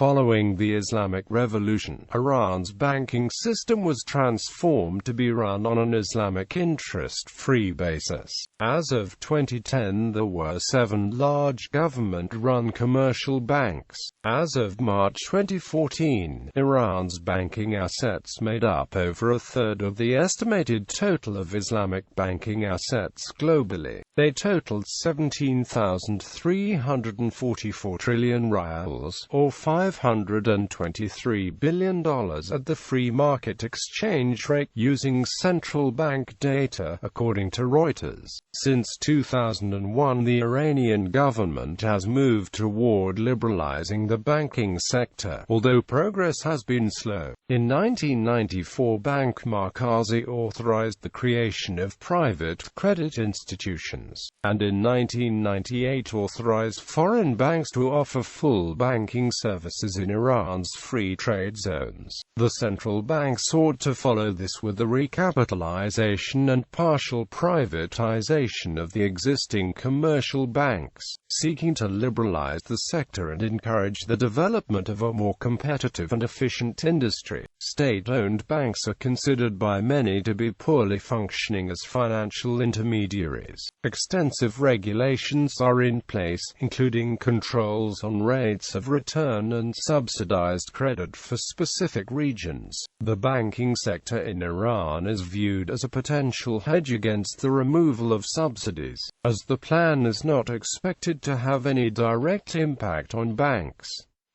Following the Islamic Revolution, Iran's banking system was transformed to be run on an Islamic interest-free basis. As of 2010, there were 7 large government-run commercial banks. As of March 2014, Iran's banking assets made up over a third of the estimated total of Islamic banking assets globally. They totaled 17,344 trillion rials, or $523 billion at the free market exchange rate, using central bank data, according to Reuters. Since 2001, the Iranian government has moved toward liberalizing the banking sector, although progress has been slow. In 1994, Bank Markazi authorized the creation of private credit institutions, and in 1998 authorized foreign banks to offer full banking services in Iran's free trade zones. The central bank sought to follow this with the recapitalization and partial privatization of the existing commercial banks, seeking to liberalize the sector and encourage the development of a more competitive and efficient industry. State-owned banks are considered by many to be poorly functioning as financial intermediaries. Extensive regulations are in place, including controls on rates of return and subsidized credit for specific regions. The banking sector in Iran is viewed as a potential hedge against the removal of subsidies, as the plan is not expected to have any direct impact on banks.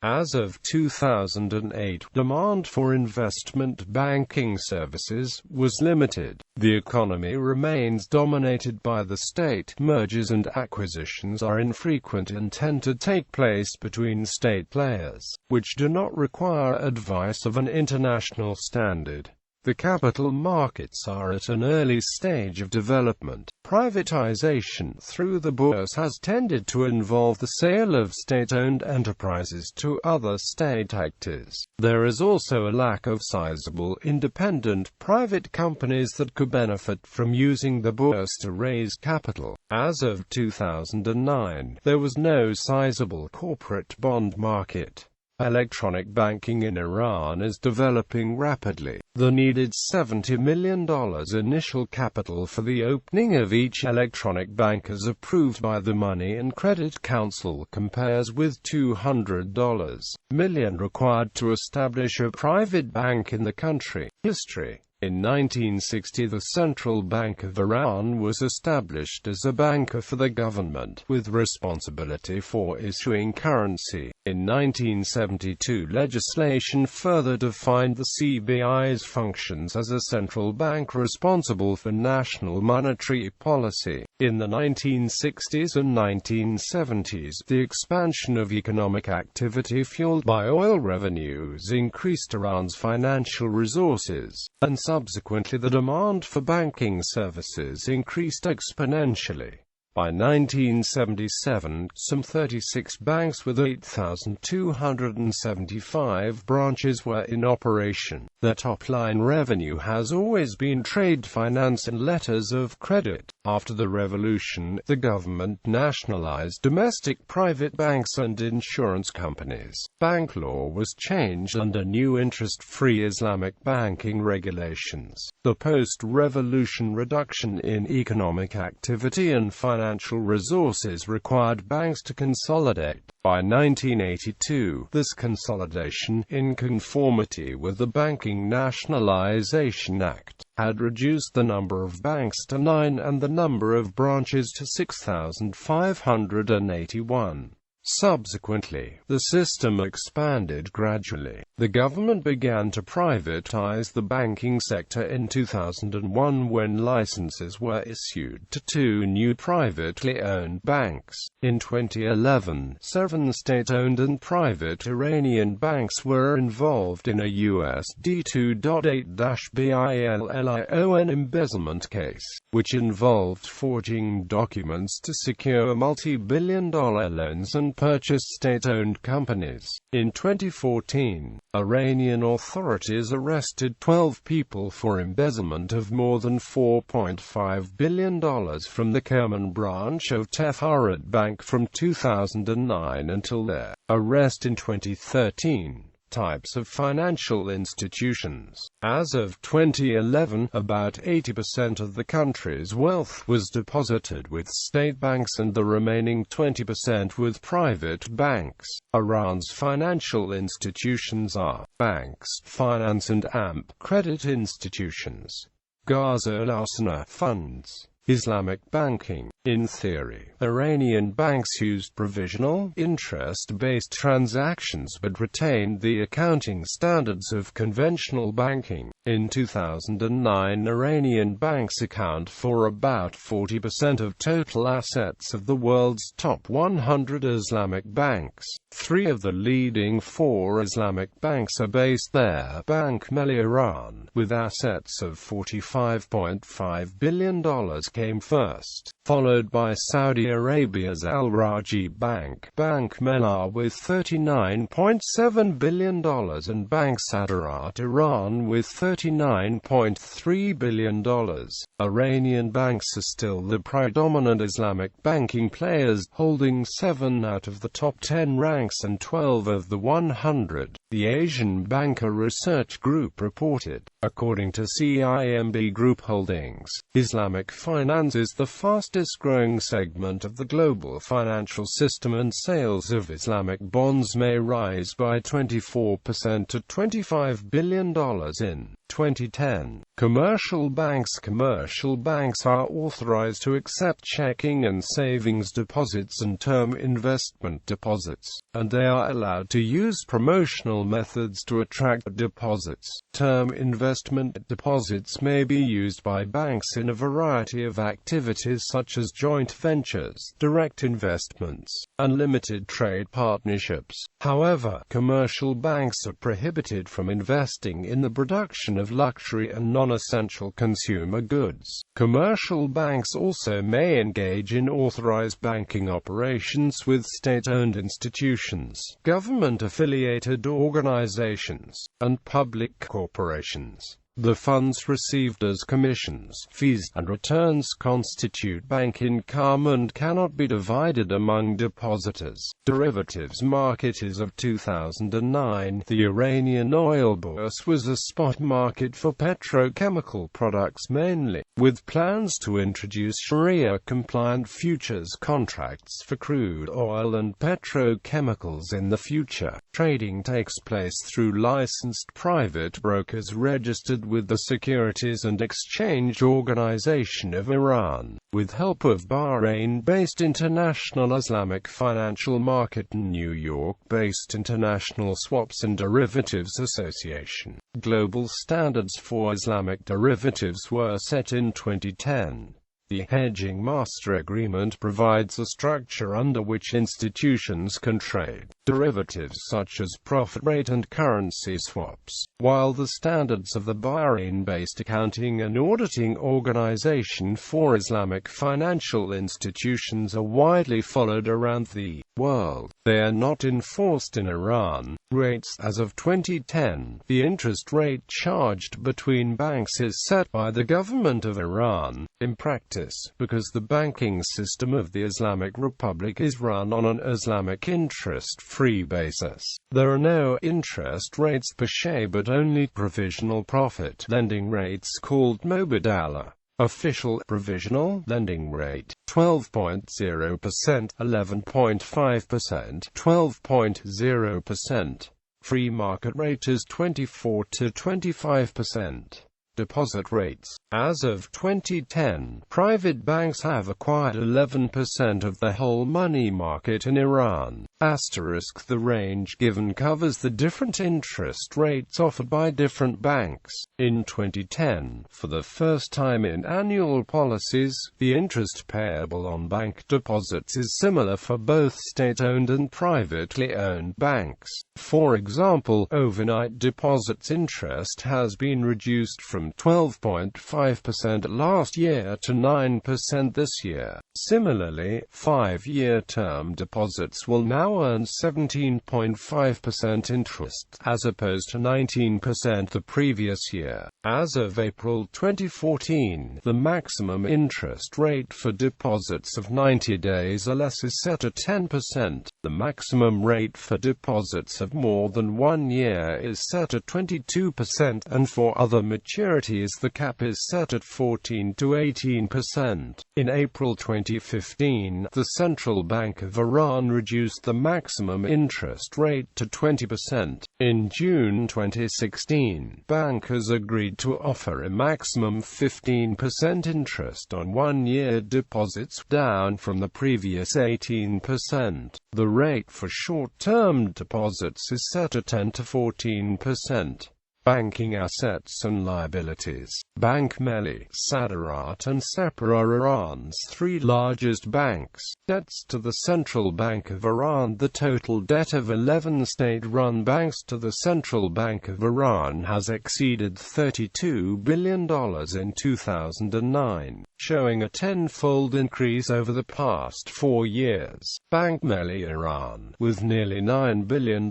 As of 2008, demand for investment banking services was limited. The economy remains dominated by the state. Mergers and acquisitions are infrequent and tend to take place between state players, which do not require advice of an international standard. The capital markets are at an early stage of development. Privatization through the bourse has tended to involve the sale of state-owned enterprises to other state actors. There is also a lack of sizable independent private companies that could benefit from using the bourse to raise capital. As of 2009, there was no sizable corporate bond market. Electronic banking in Iran is developing rapidly. The needed $70 million initial capital for the opening of each electronic bank as approved by the Money and Credit Council compares with $200 million required to establish a private bank in the country. History. In 1960, the Central Bank of Iran was established as a banker for the government, with responsibility for issuing currency. In 1972, legislation further defined the CBI's functions as a central bank responsible for national monetary policy. In the 1960s and 1970s, the expansion of economic activity fueled by oil revenues increased Iran's financial resources, and subsequently the demand for banking services increased exponentially. By 1977, some 36 banks with 8,275 branches were in operation. Their top-line revenue has always been trade finance and letters of credit. After the revolution, the government nationalized domestic private banks and insurance companies. Bank law was changed under new interest-free Islamic banking regulations. The post-revolution reduction in economic activity and financial resources required banks to consolidate. By 1982, this consolidation, in conformity with the Banking Nationalization Act, had reduced the number of banks to 9 and the number of branches to 6,581. Subsequently, the system expanded gradually. The government began to privatize the banking sector in 2001 when licenses were issued to 2 new privately owned banks. In 2011, 7 state-owned and private Iranian banks were involved in a USD $2.8 billion embezzlement case, which involved forging documents to secure multi-billion-dollar loans and purchase state-owned companies. In 2014, Iranian authorities arrested 12 people for embezzlement of more than $4.5 billion from the Kerman branch of Tefarat Bank from 2009 until their arrest in 2013. Types of financial institutions. As of 2011, about 80% of the country's wealth was deposited with state banks and the remaining 20% with private banks. Iran's financial institutions are banks, finance and AMP, credit institutions, Gaza funds, Islamic banking. In theory, Iranian banks used provisional, interest-based transactions but retained the accounting standards of conventional banking. In 2009, Iranian banks account for about 40% of total assets of the world's top 100 Islamic banks. 3 of the leading 4 Islamic banks are based there. Bank Melli Iran, with assets of $45.5 billion, came first, followed by Saudi Arabia's Al Rajhi Bank, Bank Melli with $39.7 billion and Bank Sadarat Iran with $39.3 billion. Iranian banks are still the predominant Islamic banking players, holding 7 out of the top 10 ranks and 12 of the 100. The Asian Banker Research Group reported. According to CIMB Group Holdings, Islamic finance is the fastest-growing segment of the global financial system, and sales of Islamic bonds may rise by 24% to $25 billion in 2010. Commercial banks. Commercial banks are authorized to accept checking and savings deposits and term investment deposits, and they are allowed to use promotional methods to attract deposits. Term investment deposits may be used by banks in a variety of activities such as joint ventures, direct investments, and limited trade partnerships. However, commercial banks are prohibited from investing in the production of luxury and non-essential consumer goods. Commercial banks also may engage in authorized banking operations with state-owned institutions, government-affiliated organizations, and public corporations. The funds received as commissions, fees, and returns constitute bank income and cannot be divided among depositors. Derivatives market. As of 2009, the Iranian oil bourse was a spot market for petrochemical products mainly, with plans to introduce Sharia-compliant futures contracts for crude oil and petrochemicals in the future. Trading takes place through licensed private brokers registered with the Securities and Exchange Organization of Iran, with help of Bahrain-based International Islamic Financial Market and New York-based International Swaps and Derivatives Association. Global standards for Islamic derivatives were set in 2010. The Hedging Master Agreement provides a structure under which institutions can trade derivatives such as profit rate and currency swaps, while the standards of the Bahrain-based Accounting and Auditing Organization for Islamic Financial Institutions are widely followed around the world. They are not enforced in Iran. Rates. As of 2010, the interest rate charged between banks is set by the government of Iran. In practice, because the banking system of the Islamic Republic is run on an Islamic interest-free basis, there are no interest rates per share but only provisional profit lending rates called Mubadala. Official provisional lending rate 12.0%, 11.5%, 12.0%. Free market rate is 24 to 25%. Deposit rates. As of 2010, private banks have acquired 11% of the whole money market in Iran. The range given covers the different interest rates offered by different banks. In 2010, for the first time in annual policies, the interest payable on bank deposits is similar for both state-owned and privately owned banks. For example, overnight deposits interest has been reduced from from 12.5% last year to 9% this year. Similarly, 5-year term deposits will now earn 17.5% interest, as opposed to 19% the previous year. As of April 2014, the maximum interest rate for deposits of 90 days or less is set at 10%. The maximum rate for deposits of more than 1 year is set at 22%, and for other maturities the cap is set at 14 to 18%. In April 2015, the Central Bank of Iran reduced the maximum interest rate to 20%. In June 2016, bankers agreed to offer a maximum 15% interest on 1-year deposits, down from the previous 18%. The rate for short-term deposits is set at 10 to 14%. Banking assets and liabilities. Bank Melli, Saderat and Sapor are Iran's 3 largest banks. Debts to the Central Bank of Iran. The total debt of 11 state-run banks to the Central Bank of Iran has exceeded $32 billion in 2009, showing a 10-fold increase over the past 4 years. Bank Melli Iran, with nearly $9 billion,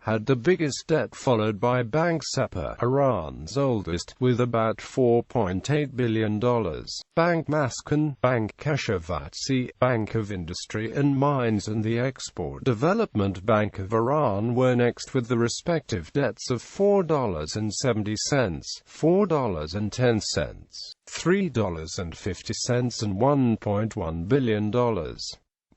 had the biggest debt, followed by Bank Sapor, Iran's oldest, with about $4.8 billion. Bank Maskan, Bank Kashavatsi, Bank of Industry and Mines and the Export Development Bank of Iran were next, with the respective debts of $4.70, $4.10, $3.50 and $1.1 billion.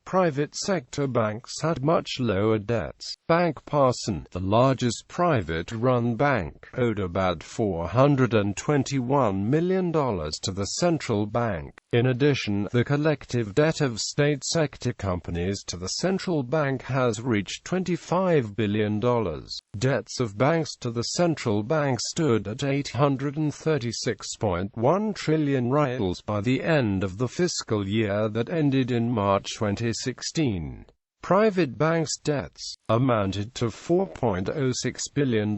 Private sector banks had much lower debts. Bank Parson, the largest private-run bank, owed about $421 million to the central bank. In addition, the collective debt of state sector companies to the central bank has reached $25 billion. Debts of banks to the central bank stood at 836.1 trillion rials by the end of the fiscal year that ended in March 2016. Private banks' debts amounted to $4.06 billion.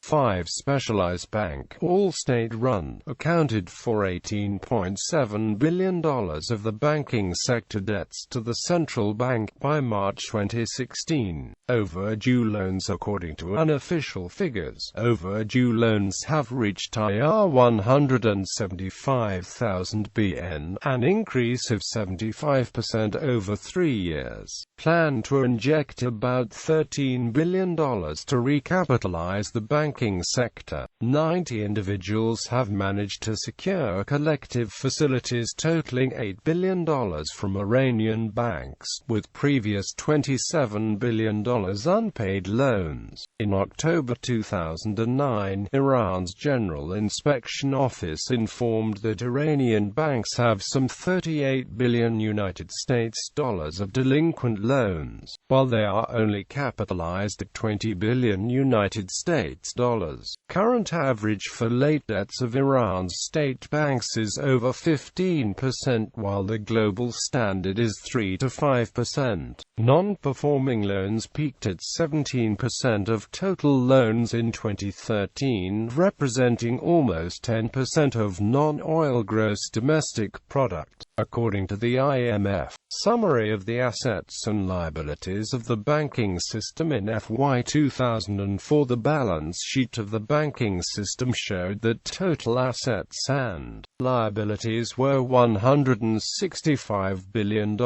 5 specialized banks, all state-run, accounted for $18.7 billion of the banking sector debts to the central bank by March 2016. Overdue loans. According to unofficial figures, overdue loans have reached IR 175,000 BN, an increase of 75% over 3 years. Plan to inject about $13 billion to recapitalize the banking sector. 90 individuals have managed to secure collective facilities totaling $8 billion from Iranian banks, with previous $27 billion unpaid loans. In October 2009, Iran's General Inspection Office informed that Iranian banks have some $38 billion United States dollars of delinquent loans, while they are only capitalized at $20 billion United States dollars. Current average for late debts of Iran's state banks is over 15%, while the global standard is 3 to 5%. Non-performing loans peaked at 17% of total loans in 2013, representing almost 10% of non-oil gross domestic product, according to the IMF. Summary of the assets and liabilities of the banking system in FY 2004. The balance sheet of the banking system showed that total assets and liabilities were $165 billion,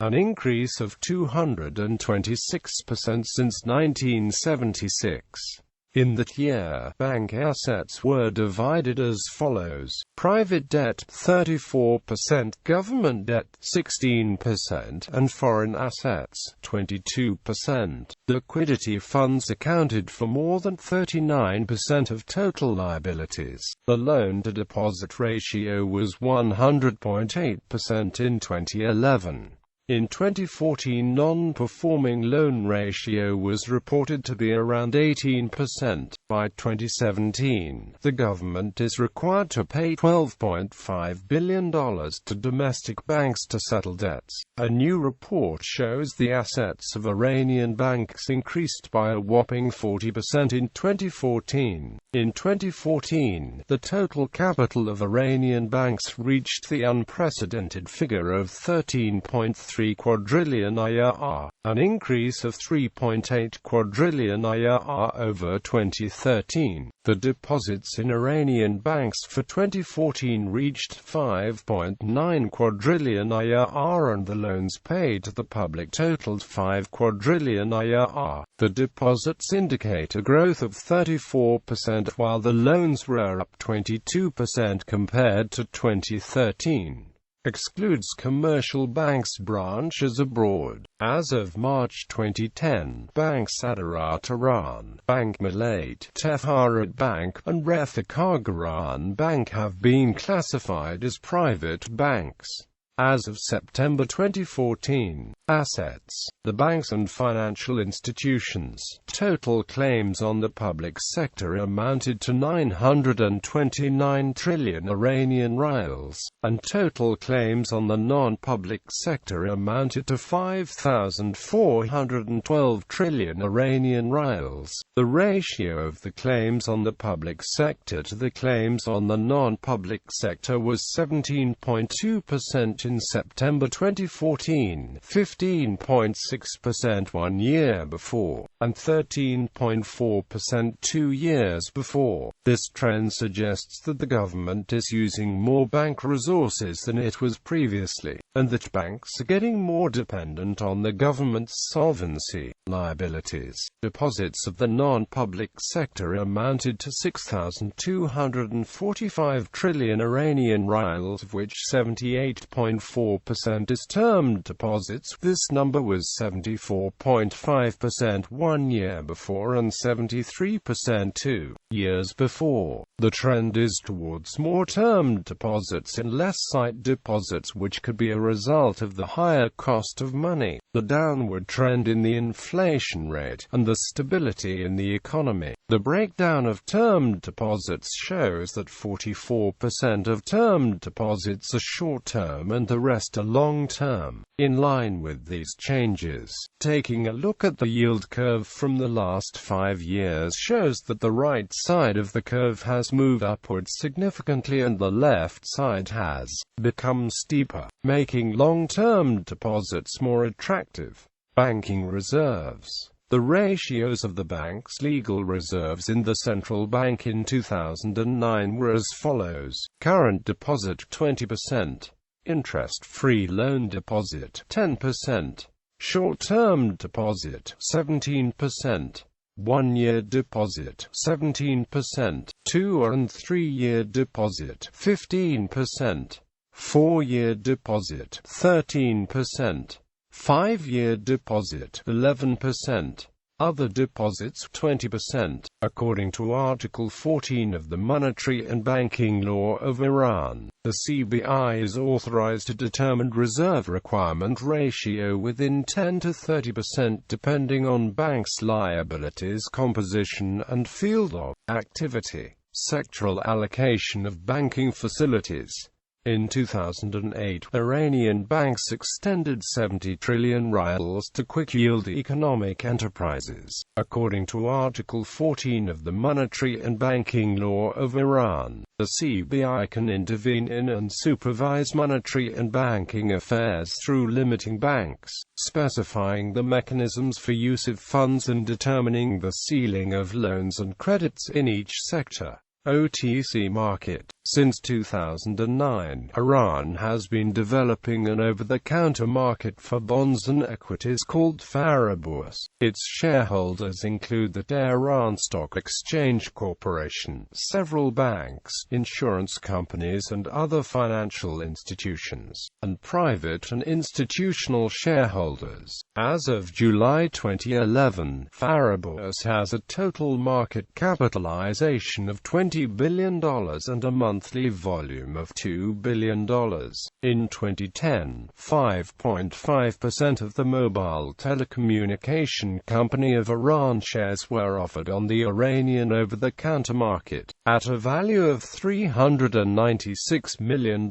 an increase of 226% since 1976. In that year, bank assets were divided as follows: private debt 34%, government debt 16%, and foreign assets 22%. Liquidity funds accounted for more than 39% of total liabilities. The loan-to-deposit ratio was 100.8% in 2011. In 2014, non-performing loan ratio was reported to be around 18%. By 2017, the government is required to pay $12.5 billion to domestic banks to settle debts. A new report shows the assets of Iranian banks increased by a whopping 40% in 2014. In 2014, the total capital of Iranian banks reached the unprecedented figure of 13.3 quadrillion IRR, an increase of 3.8 quadrillion IRR over 2013. The deposits in Iranian banks for 2014 reached 5.9 quadrillion IRR and the loans paid to the public totaled 5 quadrillion IRR. The deposits indicate a growth of 34% while the loans were up 22% compared to 2013. Excludes commercial banks' branches abroad. As of March 2010, banks Adarat Iran, Bank Milad, Tefarat Bank, and Refikagan Bank have been classified as private banks. As of September 2014, assets, the banks and financial institutions, total claims on the public sector amounted to 929 trillion Iranian rials, and total claims on the non-public sector amounted to 5,412 trillion Iranian rials. The ratio of the claims on the public sector to the claims on the non-public sector was 17.2% in September 2014, 15.6% 1 year before, and 13.4% 2 years before. This trend suggests that the government is using more bank resources than it was previously, and that banks are getting more dependent on the government's solvency liabilities. Deposits of the non-public sector amounted to 6,245 trillion Iranian rials, of which 78.4% is term deposits. This number was 74.5% 1 year before and 73% 2 years before. The trend is towards more term deposits and less sight deposits, which could be a result of the higher cost of money, the downward trend in the inflation rate, and the stability in the economy. The breakdown of term deposits shows that 44% of term deposits are short-term and the rest are long-term. In line with these changes, taking a look at the yield curve from the last 5 years shows that the right side of the curve has moved upwards significantly and the left side has become steeper, making long-term deposits more attractive. Banking reserves. The ratios of the bank's legal reserves in the central bank in 2009 were as follows: current deposit 20%, interest-free loan deposit 10%, short-term deposit 17%, 1-year deposit 17%, 2 and 3-year deposit 15%, 4-year deposit 13%, 5-year deposit 11%, other deposits 20%. According to Article 14 of the Monetary and Banking Law of Iran, the CBI is authorized to determine reserve requirement ratio within 10 to 30% depending on banks' liabilities composition and field of activity. Sectoral allocation of banking facilities. In 2008, Iranian banks extended 70 trillion rials to quick-yield economic enterprises. According to Article 14 of the Monetary and Banking Law of Iran, the CBI can intervene in and supervise monetary and banking affairs through limiting banks, specifying the mechanisms for use of funds and determining the ceiling of loans and credits in each sector. OTC market. Since 2009, Iran has been developing an over-the-counter market for bonds and equities called Faraburs. Its shareholders include the Tehran Stock Exchange Corporation, several banks, insurance companies and other financial institutions, and private and institutional shareholders. As of July 2011, Faraburs has a total market capitalization of $20 $20 billion and a monthly volume of $2 billion. In 2010, 5.5% of the mobile telecommunication company of Iran shares were offered on the Iranian over-the-counter market, at a value of $396 million.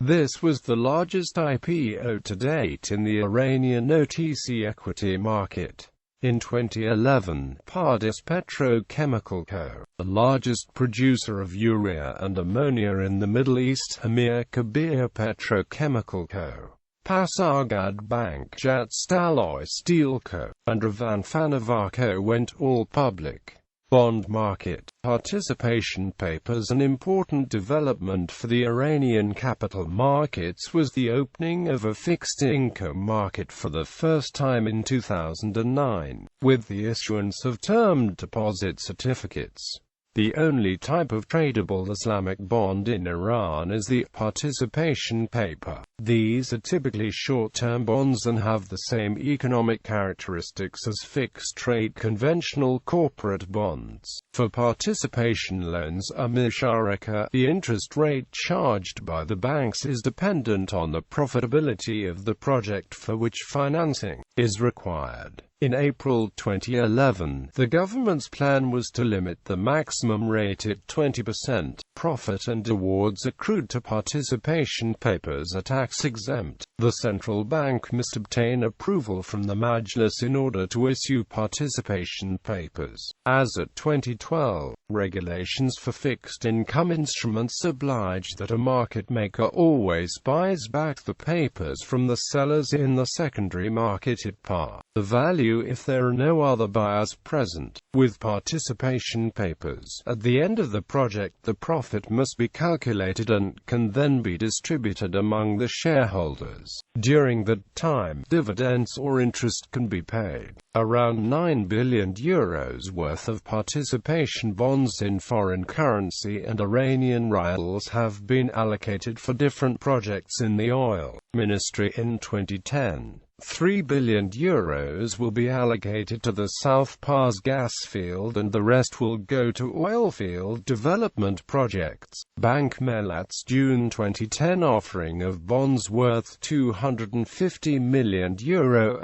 This was the largest IPO to date in the Iranian OTC equity market. In 2011, Pardis Petrochemical Co., the largest producer of urea and ammonia in the Middle East, Amir Kabir Petrochemical Co., Pasargad Bank, Jatstalloy Steel Co., and Ravan Fanavar Co. went all public. Bond market participation papers. An important development for the Iranian capital markets was the opening of a fixed income market for the first time in 2009, with the issuance of term deposit certificates. The only type of tradable Islamic bond in Iran is the participation paper. These are typically short-term bonds and have the same economic characteristics as fixed-rate conventional corporate bonds. For participation loans musharaka, the interest rate charged by the banks is dependent on the profitability of the project for which financing is required. In April 2011, the government's plan was to limit the maximum rate at 20%. Profit and awards accrued to participation papers are tax-exempt. The central bank must obtain approval from the Majlis in order to issue participation papers. As at 2012, regulations for fixed-income instruments oblige that a market maker always buys back the papers from the sellers in the secondary market at par. The value if there are no other buyers present. With participation papers, at the end of the project the profit must be calculated and can then be distributed among the shareholders. During that time, dividends or interest can be paid. Around €9 billion worth of participation bonds in foreign currency and Iranian rials have been allocated for different projects in the oil ministry in 2010. €3 billion will be allocated to the South Pars gas field and the rest will go to oil field development projects. Bank Millat's June 2010 offering of bonds worth €250 million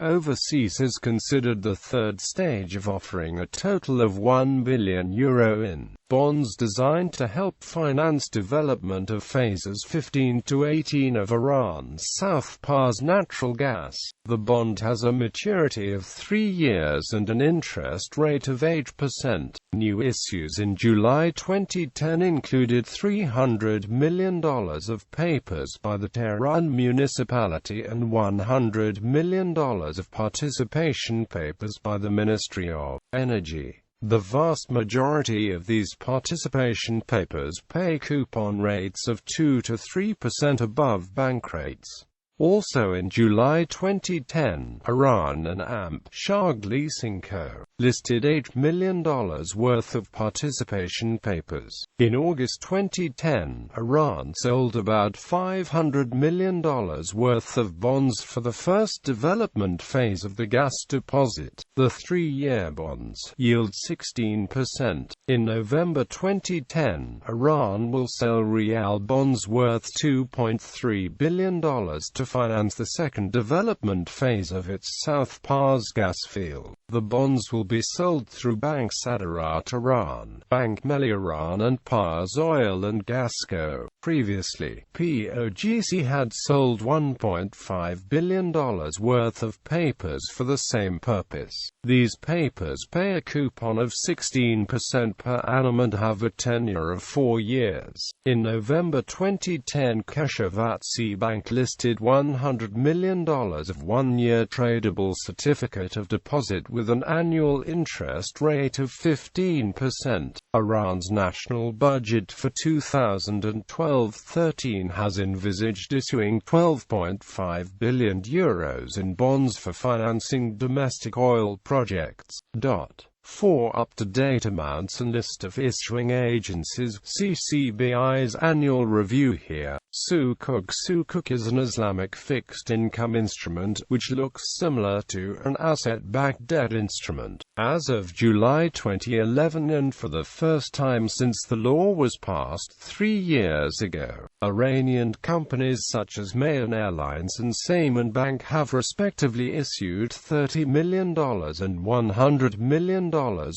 overseas is considered the third stage of offering a total of €1 billion in bonds designed to help finance development of phases 15 to 18 of Iran's South Pars natural gas. The bond has a maturity of 3 years and an interest rate of 8%. New issues in July 2010 included $300 million of papers by the Tehran municipality and $100 million of participation papers by the Ministry of Energy. The vast majority of these participation papers pay coupon rates of 2 to 3% above bank rates. Also in July 2010, Iran and AMP Shag Leasing Co. listed $8 million worth of participation papers. In August 2010, Iran sold about $500 million worth of bonds for the first development phase of the gas deposit. The 3-year bonds yield 16%. In November 2010, Iran will sell rial bonds worth $2.3 billion to finance the second development phase of its South Pars gas field. The bonds will be sold through banks.As Iran, Bank Melli Iran and Pars Oil and Gas Co. Previously, POGC had sold $1.5 billion worth of papers for the same purpose. These papers pay a coupon of 16% per annum and have a tenure of 4 years. In November 2010, Keshavatsi Bank listed $100 million of 1-year tradable certificate of deposit with an annual interest rate of 15%. Iran's national budget for 2012-13 has envisaged issuing €12.5 billion in bonds for financing domestic oil projects. For up-to-date amounts and list of issuing agencies, see CBI's annual review here. Sukuk is an Islamic fixed-income instrument, which looks similar to an asset-backed debt instrument. As of July 2011, and for the first time since the law was passed 3 years ago, Iranian companies such as Mayan Airlines and Saiman Bank have respectively issued $30 million and $100 million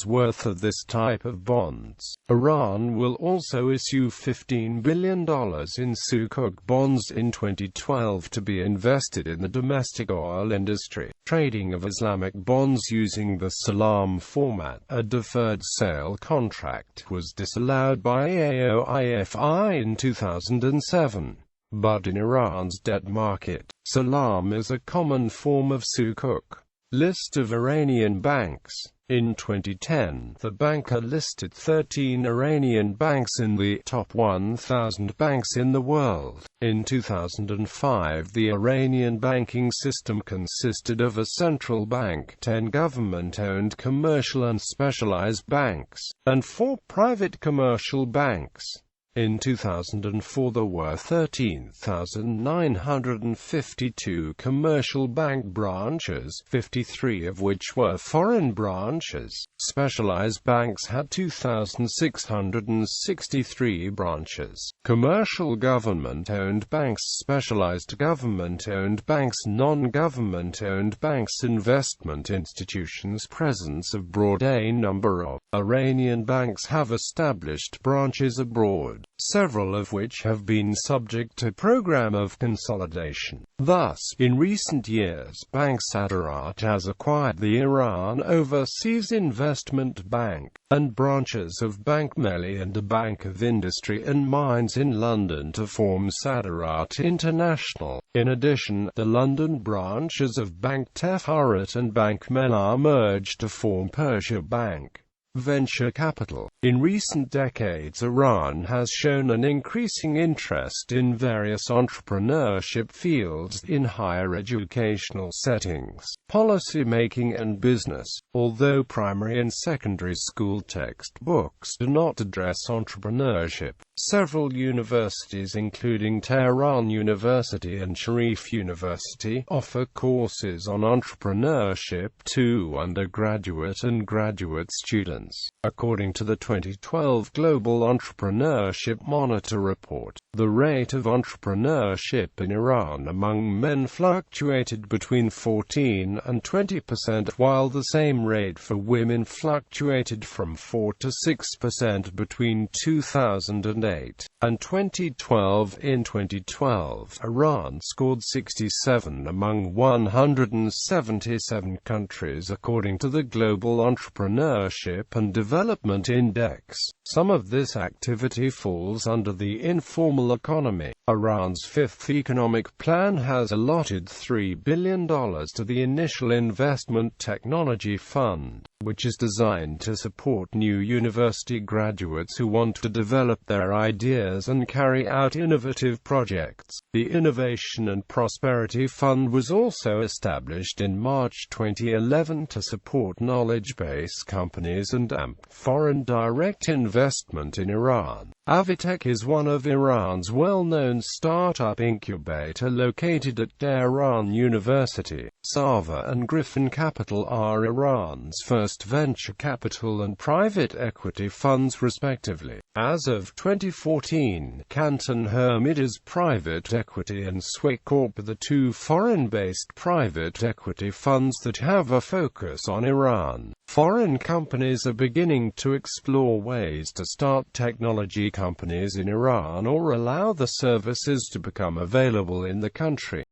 worth of this type of bonds. Iran will also issue $15 billion in Sukuk bonds in 2012 to be invested in the domestic oil industry. Trading of Islamic bonds using the salam format, a deferred sale contract, was disallowed by AOIFI in 2007. But in Iran's debt market, salam is a common form of Sukuk. List of Iranian banks. In 2010, the banker listed 13 Iranian banks in the top 1,000 banks in the world. In 2005, the Iranian banking system consisted of a central bank, 10 government-owned commercial and specialized banks, and 4 private commercial banks. In 2004 there were 13,952 commercial bank branches, 53 of which were foreign branches. Specialized banks had 2,663 branches. Commercial government-owned banks, specialized government-owned banks, non-government-owned banks, investment institutions. Presence abroad. A number of Iranian banks have established branches abroad, several of which have been subject to program of consolidation. Thus, in recent years, banks.As has acquired the Iran Overseas Investment Bank, and branches of Bank Melli and a Bank of Industry and Mines in London to form Saderat International. In addition, the London branches of Bank Tefarat and Bank Melli merged to form Persia Bank. Venture capital. In recent decades, Iran has shown an increasing interest in various entrepreneurship fields in higher educational settings, policy making and business. Although primary and secondary school textbooks do not address entrepreneurship, several universities including Tehran University and Sharif University offer courses on entrepreneurship to undergraduate and graduate students. According to the 2012 Global Entrepreneurship Monitor report, the rate of entrepreneurship in Iran among men fluctuated between 14 and 20%, while the same rate for women fluctuated from 4 to 6% between 2008 and 2012. In 2012, Iran scored 67 among 177 countries according to the Global Entrepreneurship and Development Index. Some of this activity falls under the informal economy. Iran's fifth economic plan has allotted $3 billion to the Initial Investment Technology Fund, which is designed to support new university graduates who want to develop their ideas and carry out innovative projects. The Innovation and Prosperity Fund was also established in March 2011 to support knowledge-based companies and amp foreign direct investment in Iran. Avitech is one of Iran's well-known startup incubator located at Tehran University. Sava and Griffin Capital are Iran's first venture capital and private equity funds respectively. As of 2014, Canton Hermitage Private Equity and Swicorp are the two foreign-based private equity funds that have a focus on Iran. Foreign companies are beginning to explore ways to start technology companies in Iran or allow the services to become available in the country.